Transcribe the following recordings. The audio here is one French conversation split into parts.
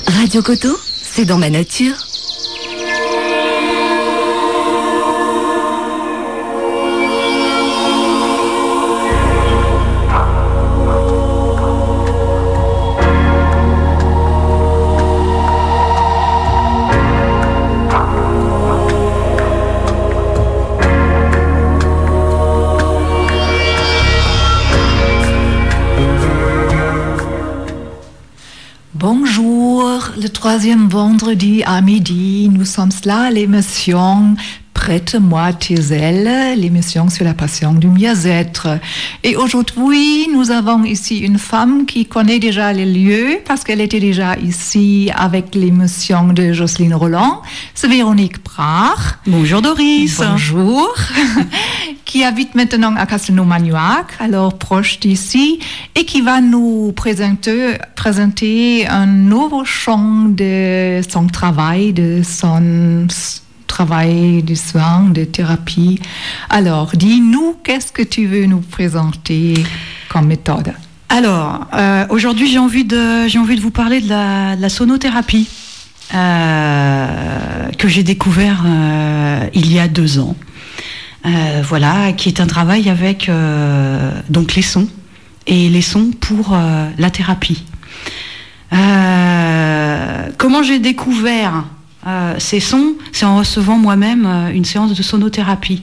Radio Coteau, c'est dans ma nature. Bonjour, le troisième vendredi à midi, nous sommes là à l'émission Prête-moi tes ailes, l'émission sur la passion du mieux-être. Et aujourd'hui, nous avons ici une femme qui connaît déjà les lieux parce qu'elle était déjà ici avec l'émission de Jocelyne Roland. C'est Véronique Brach. Bonjour Doris. Bonjour. Qui habite maintenant à Castelnau-Magnoac, alors proche d'ici, et qui va nous présenter un nouveau champ de son travail, de son travail de soins, de thérapie. Alors, dis-nous, qu'est-ce que tu veux nous présenter comme méthode? Alors, aujourd'hui, j'ai envie de vous parler de la sonothérapie que j'ai découvert il y a 2 ans. Voilà, qui est un travail avec donc les sons et les sons pour la thérapie. Comment j'ai découvert ces sons? C'est en recevant moi-même une séance de sonothérapie.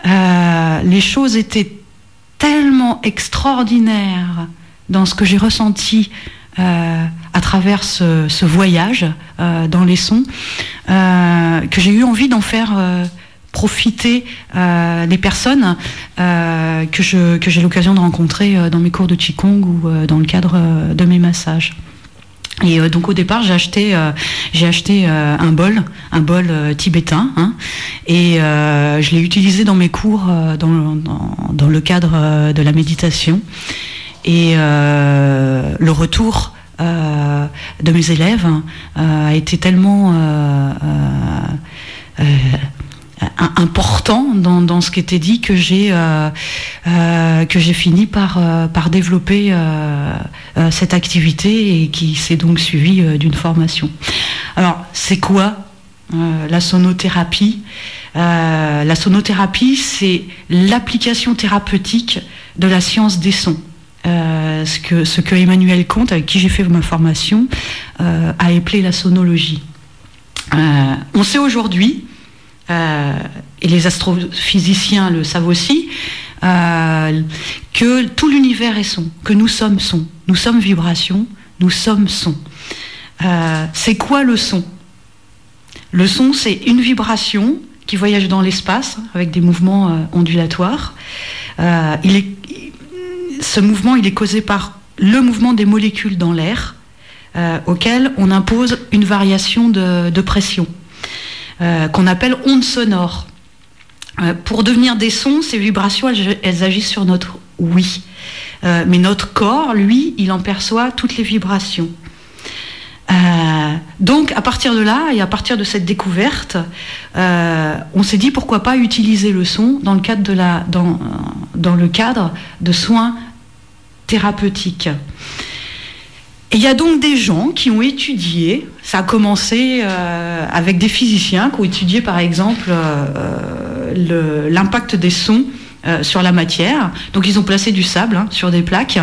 Les choses étaient tellement extraordinaires dans ce que j'ai ressenti à travers ce voyage dans les sons que j'ai eu envie d'en faire profiter les personnes que j'ai l'occasion de rencontrer dans mes cours de Qigong ou dans le cadre de mes massages. Et donc au départ j'ai acheté un bol tibétain, hein, et je l'ai utilisé dans mes cours dans le cadre de la méditation. Et le retour de mes élèves a été tellement important dans ce qui était dit que j'ai fini par développer cette activité et qui s'est donc suivie d'une formation. Alors, c'est quoi la sonothérapie? La sonothérapie, c'est l'application thérapeutique de la science des sons. Ce que Emmanuel Comte, avec qui j'ai fait ma formation, a appelé la sonologie. On sait aujourd'hui, et les astrophysiciens le savent aussi, que tout l'univers est son, que nous sommes son, nous sommes vibration, nous sommes son. C'est quoi le son? Le son, c'est une vibration qui voyage dans l'espace avec des mouvements ondulatoires. Ce mouvement, il est causé par le mouvement des molécules dans l'air, auquel on impose une variation de pression. Qu'on appelle ondes sonores. Pour devenir des sons, ces vibrations, elles agissent sur notre ouïe. Mais notre corps, lui, il en perçoit toutes les vibrations. Donc, à partir de là, et à partir de cette découverte, on s'est dit pourquoi pas utiliser le son dans le cadre dans le cadre de soins thérapeutiques. Et il y a donc des gens qui ont étudié, ça a commencé avec des physiciens qui ont étudié par exemple l'impact des sons sur la matière. Donc ils ont placé du sable sur des plaques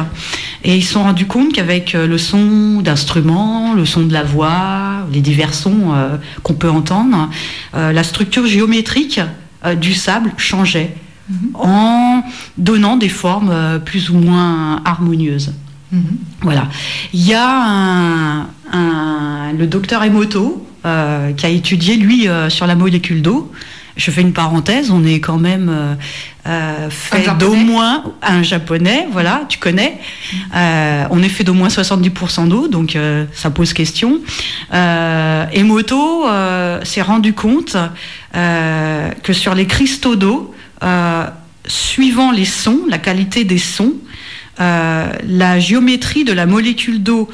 et ils se sont rendus compte qu'avec le son d'instruments, le son de la voix, les divers sons qu'on peut entendre, la structure géométrique du sable changeait en donnant des formes plus ou moins harmonieuses. Voilà. Il y a le docteur Emoto qui a étudié, lui, sur la molécule d'eau. Je fais une parenthèse, on est quand même fait d'au moins un japonais, voilà, tu connais. On est fait d'au moins 70% d'eau, donc ça pose question. Emoto s'est rendu compte que sur les cristaux d'eau, suivant les sons, la qualité des sons, la géométrie de la molécule d'eau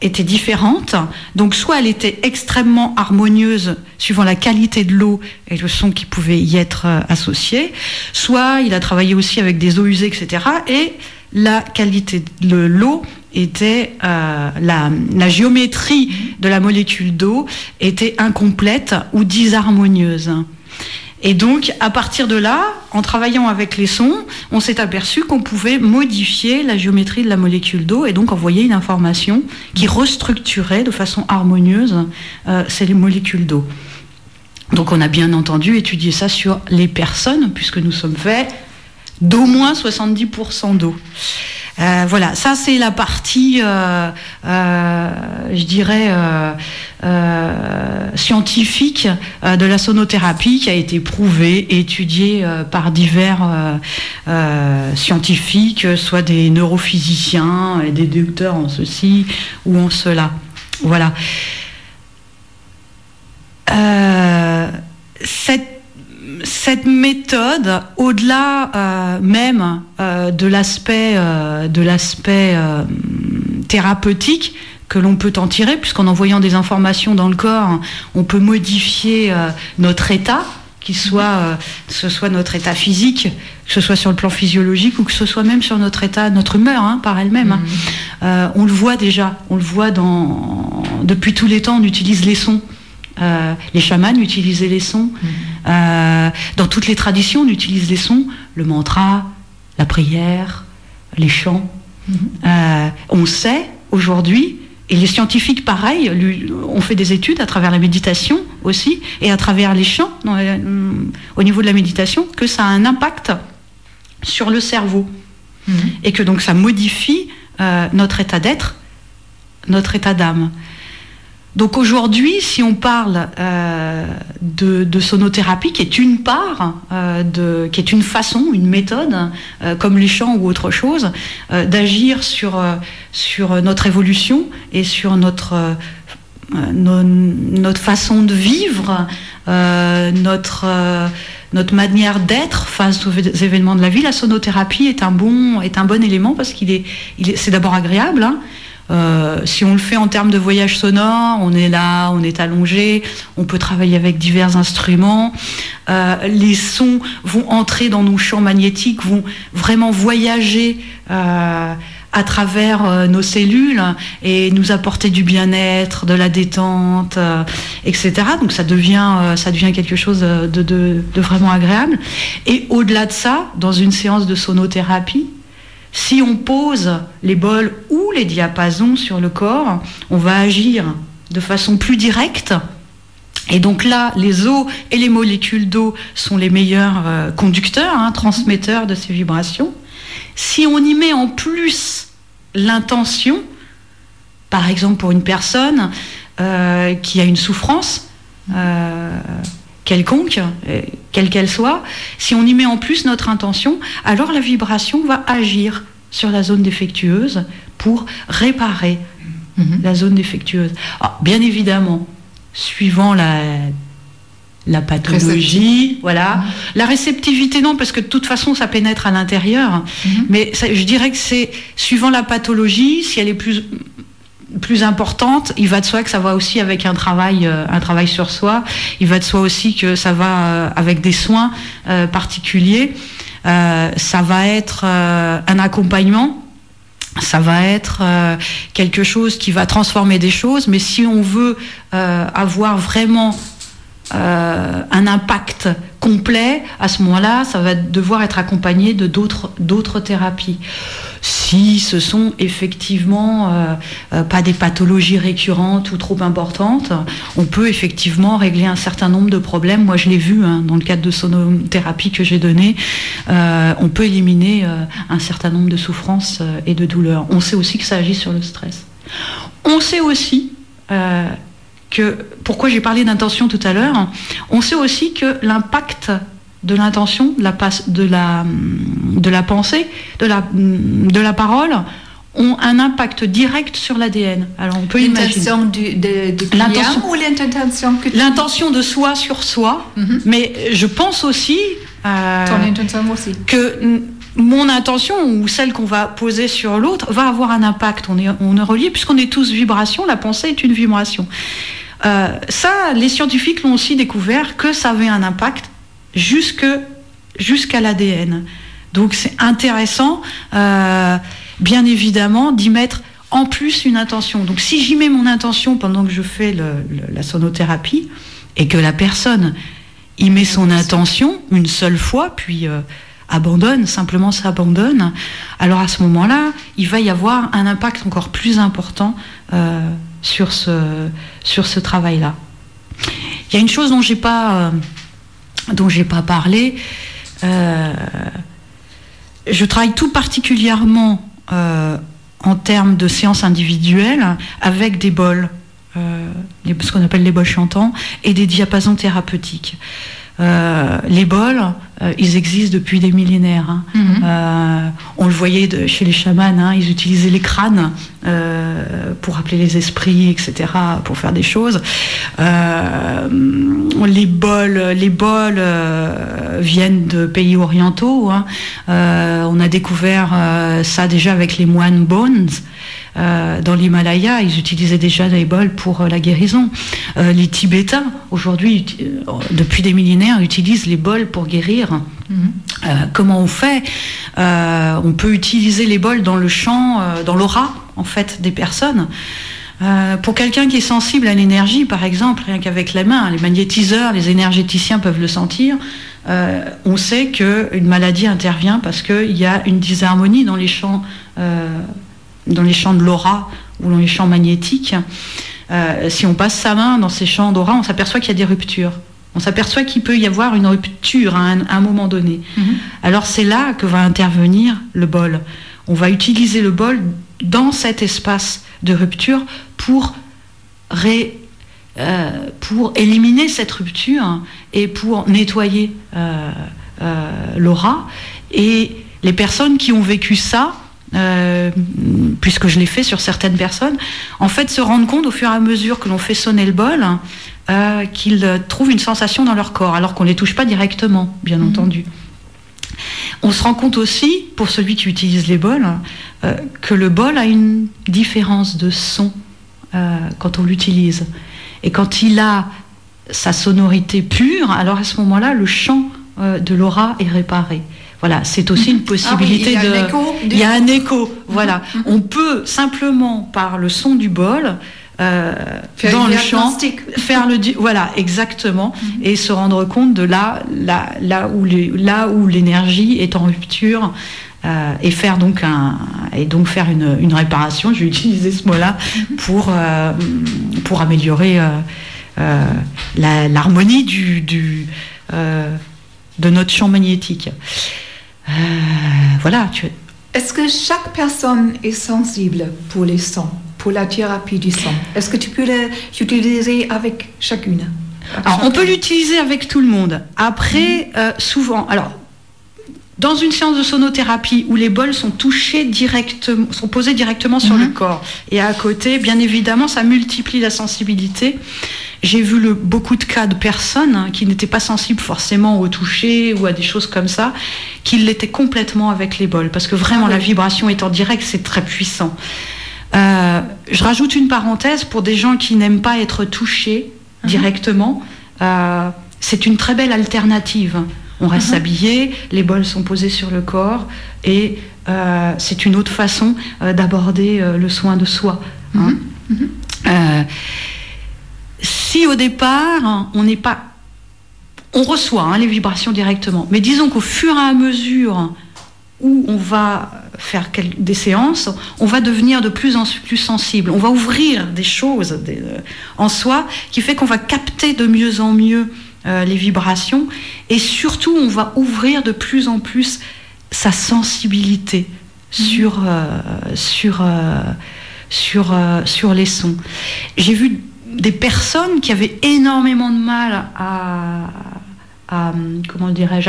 était différente. Donc soit elle était extrêmement harmonieuse suivant la qualité de l'eau et le son qui pouvait y être associé, soit il a travaillé aussi avec des eaux usées, etc. Et la qualité de l'eau était la géométrie de la molécule d'eau était incomplète ou disharmonieuse. Et donc, à partir de là, en travaillant avec les sons, on s'est aperçu qu'on pouvait modifier la géométrie de la molécule d'eau et donc envoyer une information qui restructurait de façon harmonieuse ces molécules d'eau. Donc, on a bien entendu étudié ça sur les personnes, puisque nous sommes faits d'au moins 70% d'eau. Voilà, ça c'est la partie, je dirais, scientifique de la sonothérapie qui a été prouvée, étudiée par divers scientifiques, soit des neurophysiciens et des docteurs en ceci ou en cela. Voilà. Cette méthode, au-delà même de l'aspect thérapeutique que l'on peut en tirer, puisqu'en envoyant des informations dans le corps, on peut modifier notre état, que ce soit notre état physique, que ce soit sur le plan physiologique ou que ce soit même sur notre état, notre humeur par elle-même. On le voit déjà, depuis tous les temps, on utilise les sons. Les chamans utilisaient les sons. Dans toutes les traditions, on utilise les sons, le mantra, la prière, les chants. On sait aujourd'hui, et les scientifiques pareil, ont fait des études à travers la méditation aussi, et à travers les chants, au niveau de la méditation, que ça a un impact sur le cerveau. Et que donc ça modifie notre état d'être, notre état d'âme. Donc aujourd'hui, si on parle de sonothérapie, qui est une part, qui est une façon, une méthode, comme les chants ou autre chose, d'agir sur notre évolution et sur notre façon de vivre, notre manière d'être face aux événements de la vie, la sonothérapie est un bon élément parce c'est d'abord agréable. Si on le fait en termes de voyage sonore, on est là, on est allongé, on peut travailler avec divers instruments. Les sons vont entrer dans nos champs magnétiques, vont vraiment voyager à travers nos cellules et nous apporter du bien-être, de la détente, etc. Donc ça devient quelque chose de vraiment agréable. Et au-delà de ça, dans une séance de sonothérapie, si on pose les bols ou les diapasons sur le corps, on va agir de façon plus directe. Et donc là, les os et les molécules d'eau sont les meilleurs conducteurs, transmetteurs de ces vibrations. Si on y met en plus l'intention, par exemple pour une personne qui a une souffrance quelconque, quelle qu'elle soit, si on y met en plus notre intention, alors la vibration va agir sur la zone défectueuse pour réparer la zone défectueuse. Alors, bien évidemment, suivant la pathologie, voilà. La réceptivité, non, parce que de toute façon, ça pénètre à l'intérieur. Mais je dirais que c'est suivant la pathologie, si elle est plus importante, il va de soi que ça va aussi avec un travail sur soi. Il va de soi aussi que ça va avec des soins particuliers. Ça va être un accompagnement. Ça va être quelque chose qui va transformer des choses. Mais si on veut avoir vraiment un impact complet, à ce moment-là, ça va devoir être accompagné de d'autres thérapies. Si ce sont effectivement pas des pathologies récurrentes ou trop importantes, on peut effectivement régler un certain nombre de problèmes. Moi, je l'ai vu dans le cadre de sonothérapie que j'ai donné. On peut éliminer un certain nombre de souffrances et de douleurs. On sait aussi que ça agit sur le stress. On sait aussi pourquoi j'ai parlé d'intention tout à l'heure, on sait aussi que l'impact de l'intention, de la pensée, de la parole, ont un impact direct sur l'ADN. Alors on peut imaginer. L'intention du client ou l'intention que l'intention de soi sur soi, mais je pense aussi, ton intention aussi, que mon intention ou celle qu'on va poser sur l'autre va avoir un impact. On est reliés puisqu'on est tous vibrations. La pensée est une vibration. Ça, les scientifiques l'ont aussi découvert que ça avait un impact jusqu'à l'ADN. Donc c'est intéressant, bien évidemment, d'y mettre en plus une intention. Donc si j'y mets mon intention pendant que je fais la sonothérapie, et que la personne y met son intention une seule fois, puis simplement s'abandonne, alors à ce moment-là, il va y avoir un impact encore plus important sur ce travail-là. Il y a une chose dont j'ai pas parlé. Je travaille tout particulièrement en termes de séances individuelles avec des bols, ce qu'on appelle les bols chantants, et des diapasons thérapeutiques. Les bols, ils existent depuis des millénaires. On le voyait chez les chamans, ils utilisaient les crânes pour appeler les esprits, etc., pour faire des choses. Les bols viennent de pays orientaux. On a découvert ça déjà avec les moines Bones. Dans l'Himalaya, ils utilisaient déjà des bols pour la guérison. Les Tibétains, aujourd'hui, depuis des millénaires, utilisent les bols pour guérir. Comment on fait? On peut utiliser les bols dans le chant, dans l'aura, en fait, des personnes. Pour quelqu'un qui est sensible à l'énergie, par exemple, rien qu'avec les mains, les magnétiseurs, les énergéticiens peuvent le sentir. On sait qu'une maladie intervient parce qu'il y a une disharmonie dans les champs de l'aura ou dans les champs magnétiques. Si on passe sa main dans ces champs d'aura, on s'aperçoit qu'il y a des ruptures. On s'aperçoit qu'il peut y avoir une rupture à un moment donné. Alors c'est là que va intervenir le bol. On va utiliser le bol dans cet espace de rupture pour éliminer cette rupture et pour nettoyer l'aura. Et les personnes qui ont vécu ça, puisque je l'ai fait sur certaines personnes, en fait se rendent compte au fur et à mesure que l'on fait sonner le bol qu'ils trouvent une sensation dans leur corps, alors qu'on ne les touche pas directement, bien entendu. On se rend compte aussi, pour celui qui utilise les bols, que le bol a une différence de son quand on l'utilise. Et quand il a sa sonorité pure, alors à ce moment-là, le champ de l'aura est réparé. Voilà, c'est aussi une possibilité il y a un écho, voilà. On peut simplement, par le son du bol, dans le chant, voilà, exactement, et se rendre compte de là où l'énergie est en rupture, et faire donc faire une réparation. Je vais utiliser ce mot-là pour améliorer l'harmonie de notre champ magnétique. Voilà. Est-ce que chaque personne est sensible pour les sons, pour la thérapie du son? Est-ce que tu peux l'utiliser avec chacune? Alors, on peut l'utiliser avec tout le monde. Après, souvent, dans une séance de sonothérapie où les bols sont posés directement sur le corps, et à côté, bien évidemment, ça multiplie la sensibilité. J'ai vu beaucoup de cas de personnes qui n'étaient pas sensibles forcément au toucher ou à des choses comme ça, qui l'étaient complètement avec les bols, parce que vraiment la vibration est en direct, c'est très puissant. Je rajoute une parenthèse pour des gens qui n'aiment pas être touchés directement. C'est une très belle alternative. On reste habillé, les bols sont posés sur le corps, et c'est une autre façon d'aborder le soin de soi. Si au départ, on reçoit les vibrations directement, mais disons qu'au fur et à mesure où on va faire des séances, on va devenir de plus en plus sensible. On va ouvrir des choses en soi qui fait qu'on va capter de mieux en mieux les vibrations, et surtout on va ouvrir de plus en plus sa sensibilité sur les sons. J'ai vu des personnes qui avaient énormément de mal à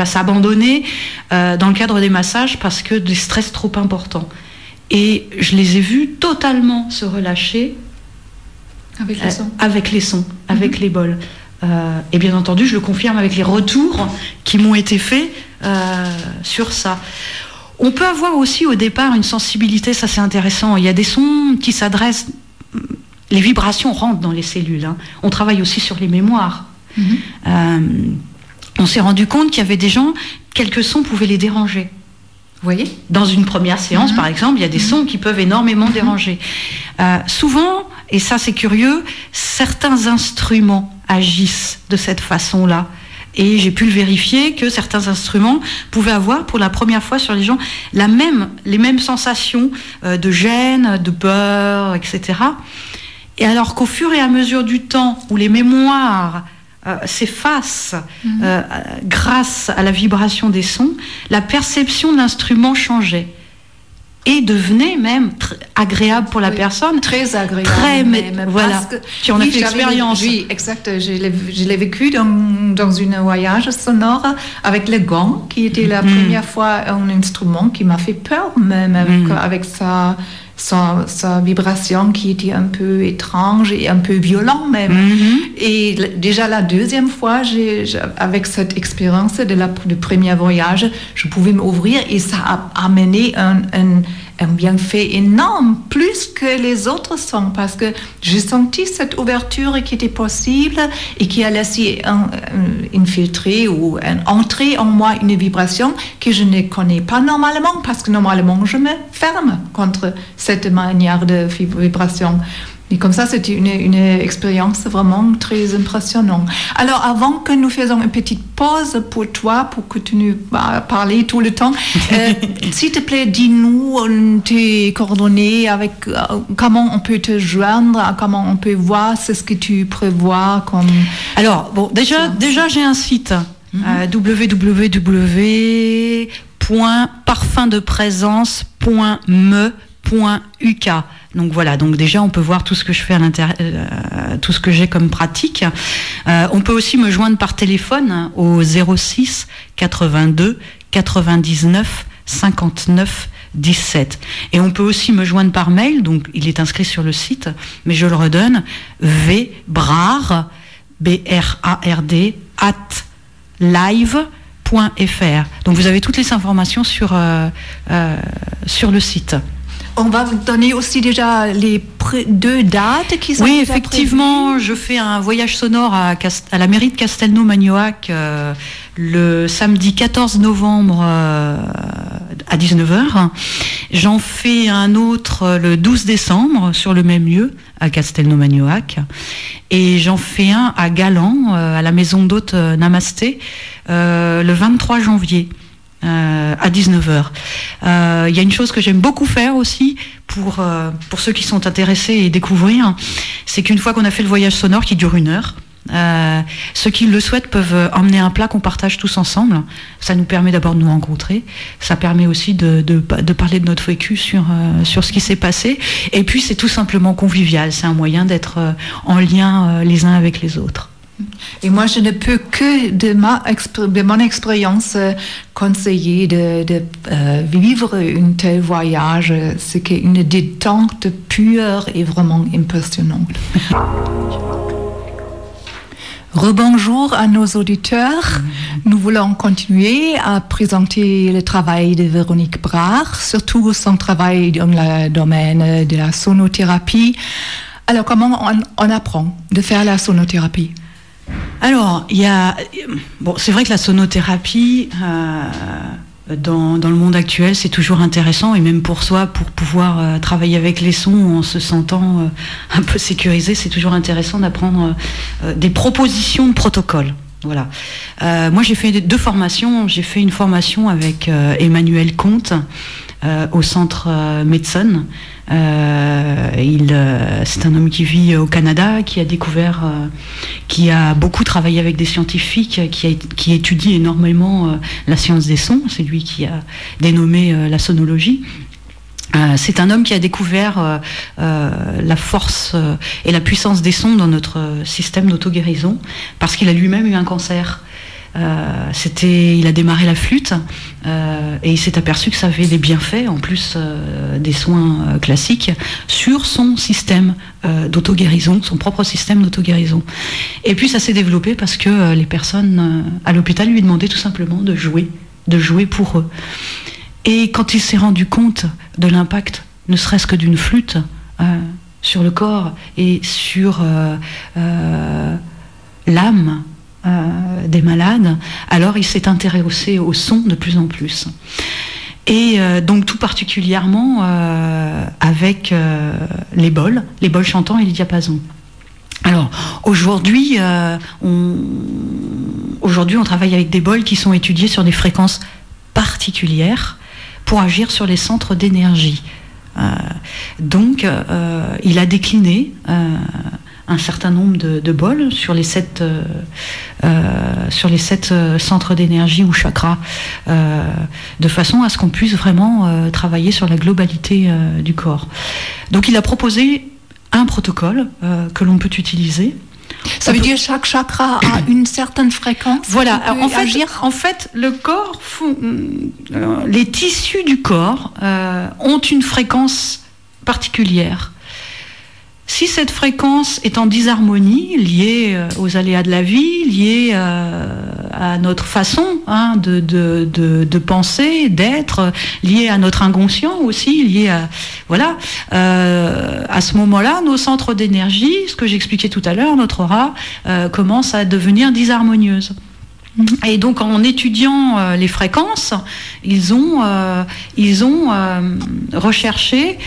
s'abandonner dans le cadre des massages parce que des stress trop importants. Et je les ai vus totalement se relâcher avec les sons, avec les bols. Et bien entendu, je le confirme avec les retours qui m'ont été faits sur ça. On peut avoir aussi au départ une sensibilité, ça c'est intéressant. Il y a des sons qui s'adressent... Les vibrations rentrent dans les cellules. On travaille aussi sur les mémoires. On s'est rendu compte qu'il y avait des gens, quelques sons pouvaient les déranger. Vous voyez ? Dans une première séance, par exemple, il y a des sons qui peuvent énormément déranger. Souvent, et ça c'est curieux, certains instruments agissent de cette façon-là. Et j'ai pu le vérifier que certains instruments pouvaient avoir pour la première fois sur les gens les mêmes sensations de gêne, de peur, etc. Et alors qu'au fur et à mesure du temps où les mémoires s'effacent grâce à la vibration des sons, la perception de l'instrument changeait et devenait même agréable pour la personne. Très agréable. Voilà. Tu en as fait l'expérience. Oui, exact. Je l'ai vécu dans un voyage sonore avec le gong, qui était la première fois un instrument qui m'a fait peur, même avec sa vibration qui était un peu étrange et un peu violent même. Et déjà la deuxième fois, avec cette expérience du premier voyage, je pouvais m'ouvrir et ça a amené un bienfait énorme, plus que les autres sons, parce que j'ai senti cette ouverture qui était possible et qui a laissé infiltrer ou entrer en moi une vibration que je ne connais pas normalement, parce que normalement je me ferme contre cette manière de vibration. Et comme ça, c'était une expérience vraiment très impressionnante. Alors, avant que nous fassions une petite pause pour toi, pour que tu nous parles tout le temps, s'il te plaît, dis-nous tes coordonnées, avec comment on peut te joindre, comment on peut voir ce que tu prévois comme... Alors, bon, déjà j'ai un site, www.parfumdeprésence.me.uk. Donc voilà, donc déjà on peut voir tout ce que je fais à l'intérieur, tout ce que j'ai comme pratique. On peut aussi me joindre par téléphone au 06 82 99 59 17. Et on peut aussi me joindre par mail, donc il est inscrit sur le site, mais je le redonne, vbrard, BRARD, @live.fr. Donc vous avez toutes les informations sur le site. On va vous donner aussi déjà les 2 dates qui sont... Oui, effectivement, je fais un voyage sonore à la mairie de Castelnau-Magnoac le samedi 14 novembre à 19h. J'en fais un autre le 12 décembre sur le même lieu, à Castelnau-Magnoac. Et j'en fais un à Galan, à la maison d'hôte Namasté, le 23 janvier. À 19h. Il y a une chose que j'aime beaucoup faire aussi pour ceux qui sont intéressés et découvrir, c'est qu'une fois qu'on a fait le voyage sonore qui dure 1 heure, ceux qui le souhaitent peuvent emmener un plat qu'on partage tous ensemble. Ça nous permet d'abord de nous rencontrer, ça permet aussi de parler de notre vécu sur ce qui s'est passé, et puis c'est tout simplement convivial, c'est un moyen d'être en lien les uns avec les autres. Et moi, je ne peux que de mon expérience conseiller de vivre un tel voyage. C'est une détente pure et vraiment impressionnante. Rebonjour à nos auditeurs. Nous voulons continuer à présenter le travail de Véronique Brard, surtout son travail dans le domaine de la sonothérapie. Alors, comment on apprend de faire la sonothérapie ? Alors, c'est vrai que la sonothérapie, dans le monde actuel, c'est toujours intéressant, et même pour soi, pour pouvoir travailler avec les sons en se sentant un peu sécurisé, c'est toujours intéressant d'apprendre des propositions de protocole. Voilà. Moi, j'ai fait 2 formations. J'ai fait une formation avec Emmanuel Comte au centre Medson. C'est un homme qui vit au Canada, qui a découvert, qui a beaucoup travaillé avec des scientifiques, qui étudie énormément la science des sons. C'est lui qui a dénommé la sonologie. C'est un homme qui a découvert la force et la puissance des sons dans notre système d'auto-guérison, parce qu'il a lui-même eu un cancer. Il a démarré la flûte et il s'est aperçu que ça avait des bienfaits en plus des soins classiques sur son système d'auto-guérison, son propre système d'auto-guérison. Et puis ça s'est développé parce que les personnes à l'hôpital lui demandaient tout simplement de jouer pour eux. Et quand il s'est rendu compte de l'impact, ne serait-ce que d'une flûte sur le corps et sur l'âme des malades, alors il s'est intéressé au son de plus en plus. Et donc tout particulièrement avec les bols chantants et les diapasons. Alors aujourd'hui, on travaille avec des bols qui sont étudiés sur des fréquences particulières pour agir sur les centres d'énergie. Donc il a décliné un certain nombre de bols sur les 7 centres d'énergie ou chakras, de façon à ce qu'on puisse vraiment travailler sur la globalité du corps. Donc il a proposé un protocole que l'on peut utiliser. Ça veut dire que chaque chakra a une certaine fréquence. Voilà. En fait, le corps, les tissus du corps ont une fréquence particulière. Si cette fréquence est en disharmonie, liée aux aléas de la vie, liée à notre façon de penser, d'être, liée à notre inconscient aussi, liée à ce moment-là, nos centres d'énergie, ce que j'expliquais tout à l'heure, notre aura commence à devenir disharmonieuse. Et donc en étudiant les fréquences, ils ont recherché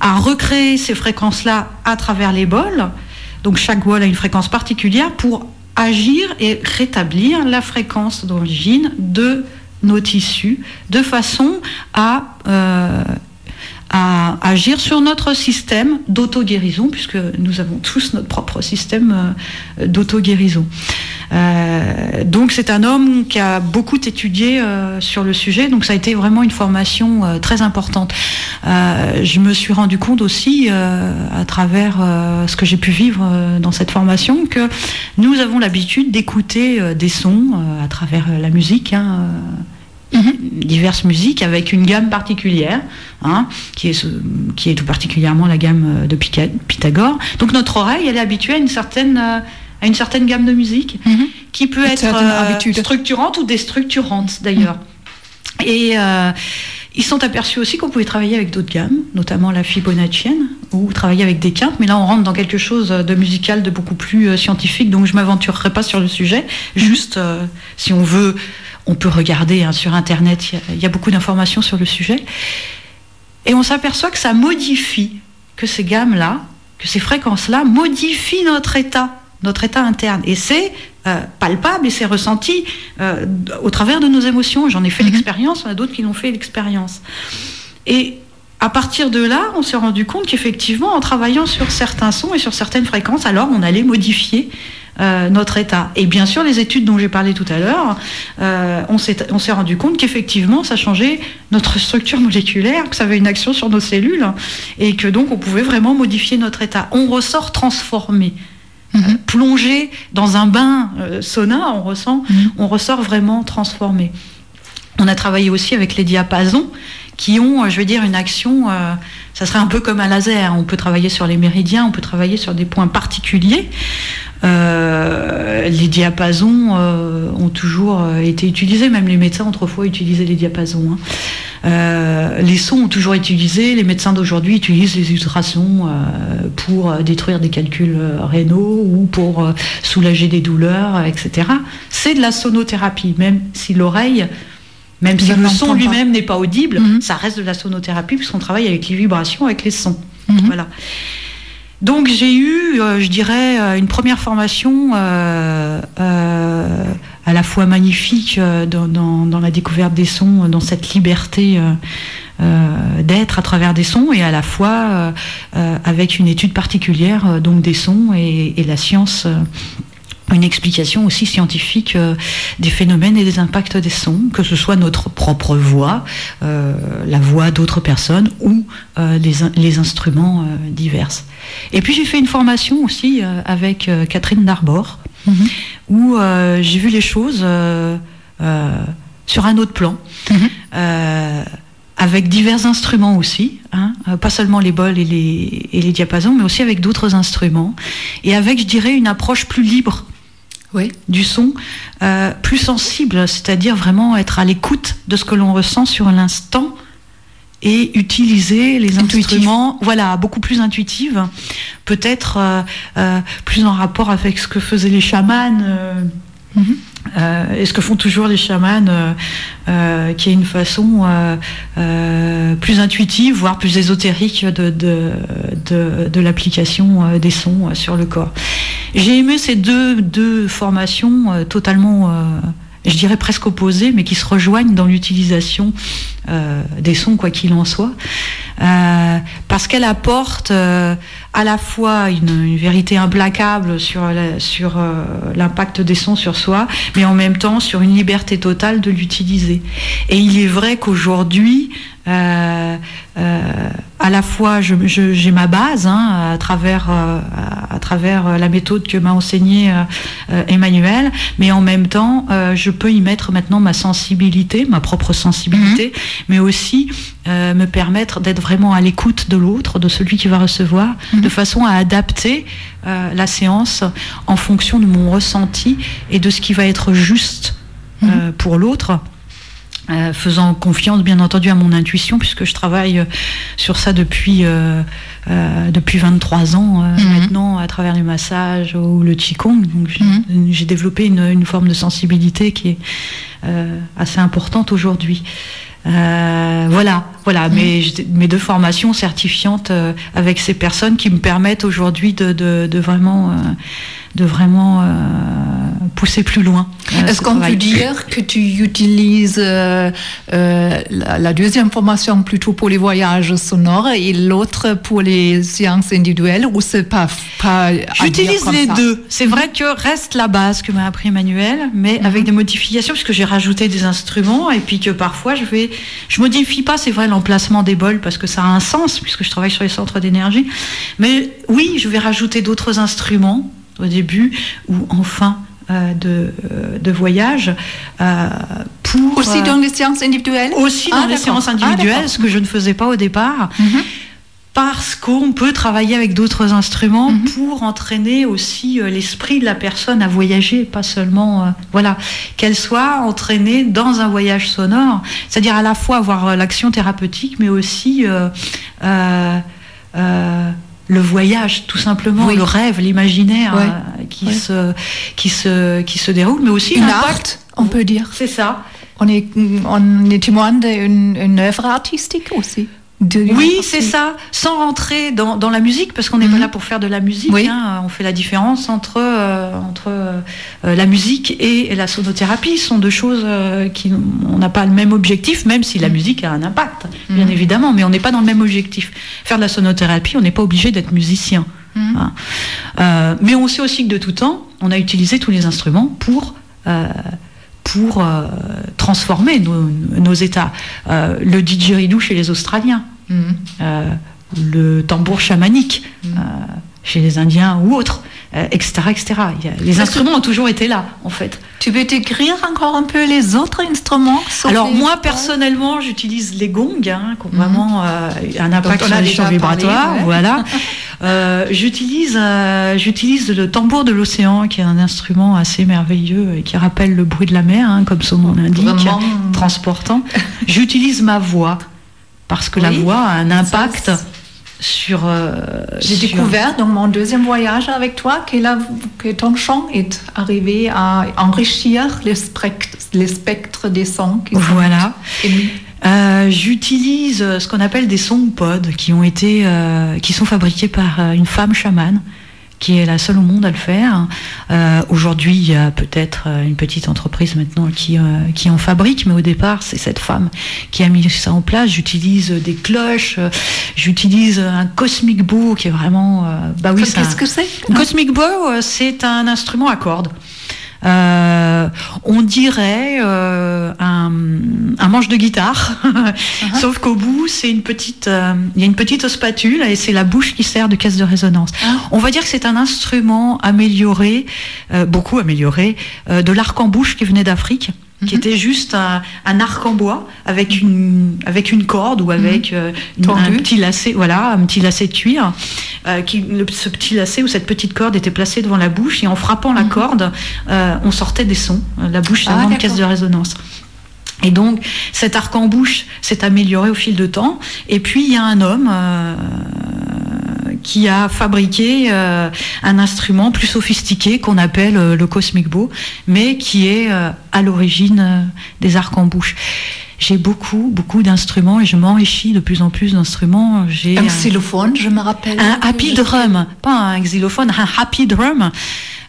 à recréer ces fréquences-là à travers les bols. Donc chaque bol a une fréquence particulière pour agir et rétablir la fréquence d'origine de nos tissus, de façon à agir sur notre système d'auto-guérison, puisque nous avons tous notre propre système d'auto-guérison. Donc c'est un homme qui a beaucoup étudié sur le sujet, donc ça a été vraiment une formation très importante. Je me suis rendu compte aussi à travers ce que j'ai pu vivre dans cette formation, que nous avons l'habitude d'écouter des sons à travers la musique, diverses musiques avec une gamme particulière, qui est tout particulièrement la gamme de Pythagore. Donc notre oreille, elle est habituée à une certaine gamme de musique qui peut être structurante ou déstructurante d'ailleurs. Et ils sont aperçus aussi qu'on pouvait travailler avec d'autres gammes, notamment la fibonaccienne, ou travailler avec des quintes, mais là on rentre dans quelque chose de musical, de beaucoup plus scientifique, donc je ne m'aventurerai pas sur le sujet. Juste, si on veut, on peut regarder sur Internet, il y a beaucoup d'informations sur le sujet. Et on s'aperçoit que ça modifie, que ces gammes-là, que ces fréquences-là modifient notre état interne. Et c'est palpable et c'est ressenti au travers de nos émotions. J'en ai fait l'expérience, on a d'autres qui l'ont fait l'expérience. Et à partir de là, on s'est rendu compte qu'effectivement, en travaillant sur certains sons et sur certaines fréquences, alors on allait modifier notre état. Et bien sûr, les études dont j'ai parlé tout à l'heure, on s'est rendu compte qu'effectivement, ça changeait notre structure moléculaire, que ça avait une action sur nos cellules, et que donc on pouvait vraiment modifier notre état. On ressort transformé. Plongé dans un bain sauna, on ressort vraiment transformé. On a travaillé aussi avec les diapasons qui ont, une action, ça serait un peu comme un laser. On peut travailler sur les méridiens, on peut travailler sur des points particuliers. Les diapasons ont toujours été utilisés, même les médecins autrefois utilisaient les diapasons. Les sons ont toujours utilisé, les médecins d'aujourd'hui utilisent les ultrasons pour détruire des calculs rénaux ou pour soulager des douleurs, etc. C'est de la sonothérapie, même si l'oreille, même si le son lui-même n'est pas audible, ça reste de la sonothérapie puisqu'on travaille avec les vibrations, avec les sons. Voilà. Donc j'ai eu, une première formation à la fois magnifique dans la découverte des sons, dans cette liberté d'être à travers des sons, et à la fois avec une étude particulière donc des sons et la science. Une explication aussi scientifique des phénomènes et des impacts des sons, que ce soit notre propre voix, la voix d'autres personnes ou les instruments divers. Et puis j'ai fait une formation aussi avec Catherine Darbord, où j'ai vu les choses sur un autre plan, avec divers instruments aussi, pas seulement les bols et les diapasons, mais aussi avec d'autres instruments, et avec, une approche plus libre. Du son, plus sensible, c'est-à-dire vraiment être à l'écoute de ce que l'on ressent sur l'instant et utiliser les instruments, beaucoup plus intuitives, peut-être plus en rapport avec ce que faisaient les chamans Et ce que font toujours les chamans, qui est une façon plus intuitive, voire plus ésotérique de l'application des sons sur le corps. J'ai aimé ces deux formations totalement, je dirais presque opposées, mais qui se rejoignent dans l'utilisation des sons, quoi qu'il en soit, parce qu'elle apporte à la fois une vérité implacable sur l'impact des sons sur soi, mais en même temps sur une liberté totale de l'utiliser. Et il est vrai qu'aujourd'hui, à la fois j'ai ma base à travers la méthode que m'a enseignée Emmanuel, mais en même temps je peux y mettre maintenant ma sensibilité, ma propre sensibilité, mais aussi me permettre d'être vraiment à l'écoute de l'autre, de celui qui va recevoir, de façon à adapter la séance en fonction de mon ressenti et de ce qui va être juste pour l'autre. Faisant confiance bien entendu à mon intuition, puisque je travaille sur ça depuis 23 ans maintenant, à travers les massages ou le Qigong. Donc j'ai développé une forme de sensibilité qui est assez importante aujourd'hui. Voilà, mes deux formations certifiantes avec ces personnes qui me permettent aujourd'hui de vraiment pousser plus loin. Est-ce qu'on peut dire que tu utilises la deuxième formation plutôt pour les voyages sonores et l'autre pour les séances individuelles, ou c'est pas J'utilise les deux. C'est vrai que reste la base que m'a appris Emmanuel, mais avec des modifications, puisque j'ai rajouté des instruments, et puis que parfois je modifie pas, c'est vrai, l'emplacement des bols, parce que ça a un sens, puisque je travaille sur les centres d'énergie. Mais oui, je vais rajouter d'autres instruments au début ou en fin de voyage pour... Aussi dans les séances individuelles ? Aussi dans les séances individuelles, ce que je ne faisais pas au départ, parce qu'on peut travailler avec d'autres instruments pour entraîner aussi l'esprit de la personne à voyager, pas seulement... qu'elle soit entraînée dans un voyage sonore, c'est-à-dire à la fois avoir l'action thérapeutique, mais aussi... le voyage, tout simplement, le rêve, l'imaginaire qui se déroule, mais aussi une art, on peut dire. C'est ça. On est témoin d'une œuvre artistique aussi. Oui, c'est ça. Sans rentrer dans la musique, parce qu'on n'est pas là pour faire de la musique. On fait la différence entre la musique et la sonothérapie. Ce sont deux choses on n'a pas le même objectif, même si la musique a un impact, bien évidemment, mais on n'est pas dans le même objectif. Faire de la sonothérapie, on n'est pas obligé d'être musicien. Mais on sait aussi que de tout temps, on a utilisé tous les instruments pour transformer nos états. Le didgeridoo chez les Australiens, le tambour chamanique chez les Indiens ou autres, etc. Les instruments ont toujours été là, en fait. Tu peux décrire encore un peu les autres instruments? Alors moi, personnellement, j'utilise les gongs, qui ont vraiment un impact sur les champs vibratoires. Voilà. J'utilise le tambour de l'océan, qui est un instrument assez merveilleux et qui rappelle le bruit de la mer, comme son nom l'indique, transportant. J'utilise ma voix, parce que la voix a un impact sur... J'ai découvert dans mon deuxième voyage avec toi que ton chant est arrivé à enrichir les spectres des sons. Voilà. J'utilise ce qu'on appelle des songpods qui sont fabriqués par une femme chamane qui est la seule au monde à le faire. Aujourd'hui, il y a peut-être une petite entreprise maintenant qui en fabrique, mais au départ, c'est cette femme qui a mis ça en place. J'utilise des cloches, j'utilise un cosmic bow qui est vraiment... Qu'est-ce que c'est ? Un cosmic bow, c'est un instrument à cordes. On dirait un manche de guitare, sauf qu'au bout c'est il y a une petite spatule et c'est la bouche qui sert de caisse de résonance. On va dire que c'est un instrument amélioré, beaucoup amélioré, de l'arc en bouche qui venait d'Afrique, qui était juste un arc en bois avec une corde ou avec un petit lacet, un petit lacet de cuir. Ce petit lacet ou cette petite corde était placée devant la bouche et en frappant la corde, on sortait des sons. La bouche servant de caisse de résonance. Et donc, cet arc en bouche s'est amélioré au fil de temps. Et puis, il y a un homme qui a fabriqué un instrument plus sophistiqué qu'on appelle le Cosmic Bow, mais qui est à l'origine des arcs en bouche. J'ai beaucoup d'instruments et je m'enrichis de plus en plus d'instruments. J'ai un xylophone, je me rappelle. Un happy drum, pas un xylophone, un happy drum,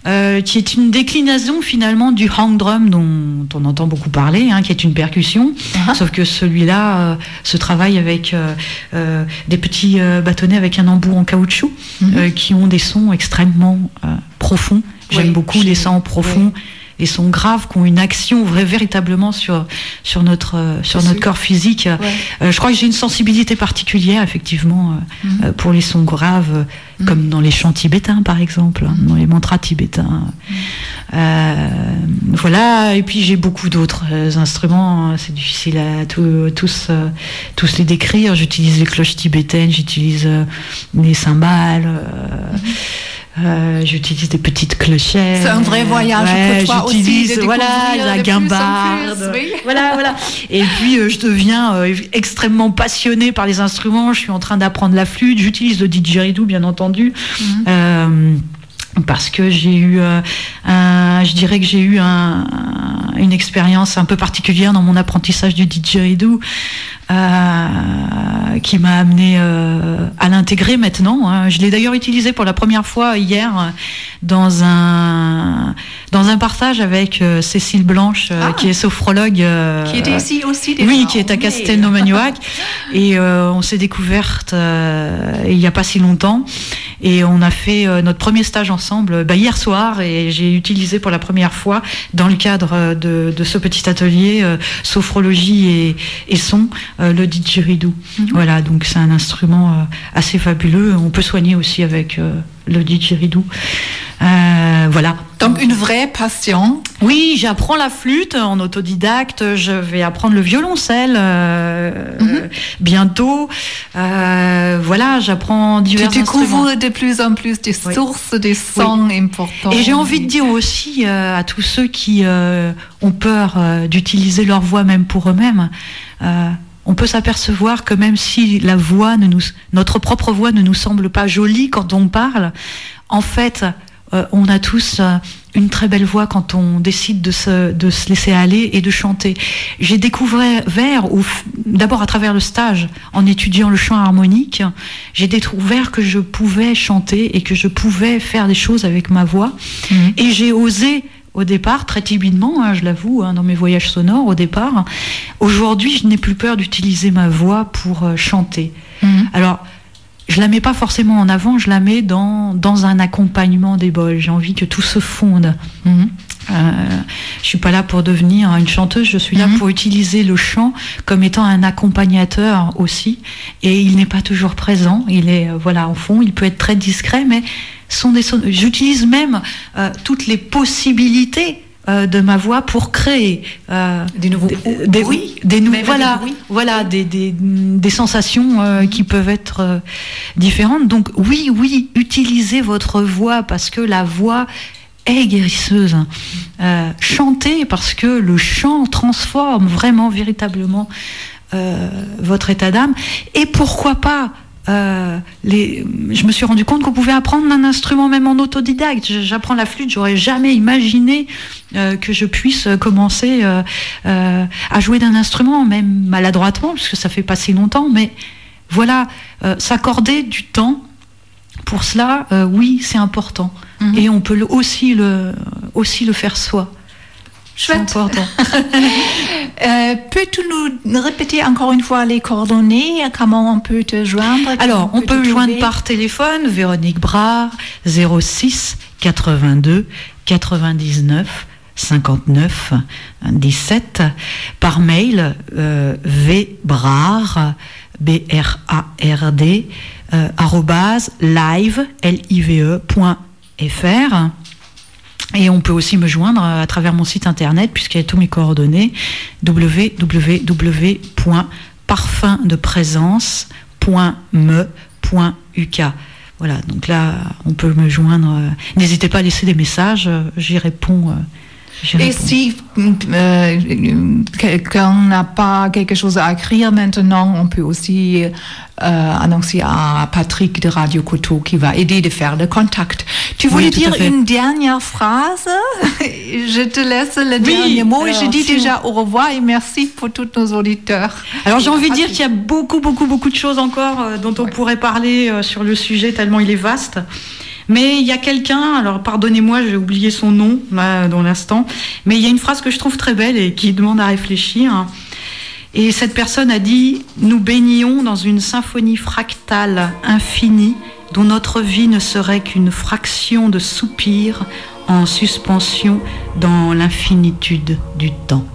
qui est une déclinaison finalement du hang drum dont on entend beaucoup parler, qui est une percussion, sauf que celui-là se travaille avec des petits bâtonnets avec un embout en caoutchouc qui ont des sons extrêmement profonds. J'aime beaucoup les sons profonds. Oui. Et sons graves qui ont une action véritablement sur notre corps physique. Ouais. Je crois que j'ai une sensibilité particulière, effectivement, pour les sons graves, comme dans les chants tibétains, par exemple, dans les mantras tibétains. Voilà, et puis j'ai beaucoup d'autres instruments, c'est difficile à tous les décrire. J'utilise les cloches tibétaines, j'utilise les cymbales. J'utilise des petites clochettes. C'est un vrai voyage pour toi j'utilise, aussi. La guimbarde. Oui. Voilà. Et puis je deviens extrêmement passionnée par les instruments. Je suis en train d'apprendre la flûte. J'utilise le didgeridoo, bien entendu. Parce que j'ai eu, je dirais que j'ai eu une expérience un peu particulière dans mon apprentissage du didgeridoo. Qui m'a amené à l'intégrer maintenant. Je l'ai d'ailleurs utilisé pour la première fois hier dans un partage avec Cécile Blanche, qui est sophrologue. Qui était ici aussi déjà. Oui, qui est à Castelnau-Magnoac. Et on s'est découverte il n'y a pas si longtemps. Et on a fait notre premier stage ensemble hier soir. Et j'ai utilisé pour la première fois, dans le cadre de ce petit atelier, sophrologie et son, le didgeridoo. Voilà, donc c'est un instrument assez fabuleux. On peut soigner aussi avec le didgeridoo. Voilà. Donc une vraie passion. Oui, j'apprends la flûte en autodidacte. Je vais apprendre le violoncelle bientôt. Voilà, j'apprends divers instruments. Tu découvres de plus en plus des sources, des sons importants. Et j'ai envie de dire aussi à tous ceux qui ont peur d'utiliser leur voix même pour eux-mêmes, on peut s'apercevoir que même si notre propre voix ne nous semble pas jolie quand on parle, en fait, on a tous une très belle voix quand on décide de se laisser aller et de chanter. J'ai découvert, d'abord à travers le stage, en étudiant le chant harmonique, j'ai découvert que je pouvais chanter et que je pouvais faire des choses avec ma voix. Et j'ai osé, au départ, très timidement, je l'avoue, dans mes voyages sonores au départ. Aujourd'hui, je n'ai plus peur d'utiliser ma voix pour chanter. Alors, je la mets pas forcément en avant, je la mets dans un accompagnement des bols. J'ai envie que tout se fonde. Je suis pas là pour devenir une chanteuse, je suis là pour utiliser le chant comme étant un accompagnateur aussi. Et il n'est pas toujours présent, il est en fond, il peut être très discret, mais j'utilise même toutes les possibilités de ma voix pour créer des nouveaux bruits, des sensations qui peuvent être différentes. Donc oui, utilisez votre voix parce que la voix est guérisseuse. Chantez parce que le chant transforme vraiment, véritablement votre état d'âme. Et pourquoi pas je me suis rendu compte qu'on pouvait apprendre un instrument même en autodidacte. J'apprends la flûte, j'aurais jamais imaginé que je puisse commencer à jouer d'un instrument, même maladroitement, parce que ça fait pas si longtemps, mais voilà, s'accorder du temps pour cela, oui, c'est important. Et on peut aussi le faire soi. Chouette. C'est important. Peux-tu nous répéter encore une fois les coordonnées? Comment on peut te joindre? Alors, on peut me joindre par téléphone, Véronique Brard, 06 82 99 59 17. Par mail, vbrard, BRARD, @live.fr. Et on peut aussi me joindre à travers mon site internet, puisqu'il y a tous mes coordonnées, www.parfumdeprésence.me.uk. Voilà, donc là, on peut me joindre. N'hésitez pas à laisser des messages, j'y réponds Et si quelqu'un n'a pas quelque chose à écrire maintenant, on peut aussi annoncer à Patrick de Radio Coteau qui va aider de faire le contact. Tu voulais dire une dernière phrase? Je te laisse le dernier mot et je dis déjà au revoir et merci pour tous nos auditeurs. Alors j'ai envie de dire qu'il y a beaucoup de choses encore dont on pourrait parler sur le sujet tellement il est vaste. Mais il y a quelqu'un, alors pardonnez-moi, j'ai oublié son nom là, dans l'instant, mais il y a une phrase que je trouve très belle et qui demande à réfléchir. Et cette personne a dit « Nous baignons dans une symphonie fractale infinie dont notre vie ne serait qu'une fraction de soupir en suspension dans l'infinitude du temps. »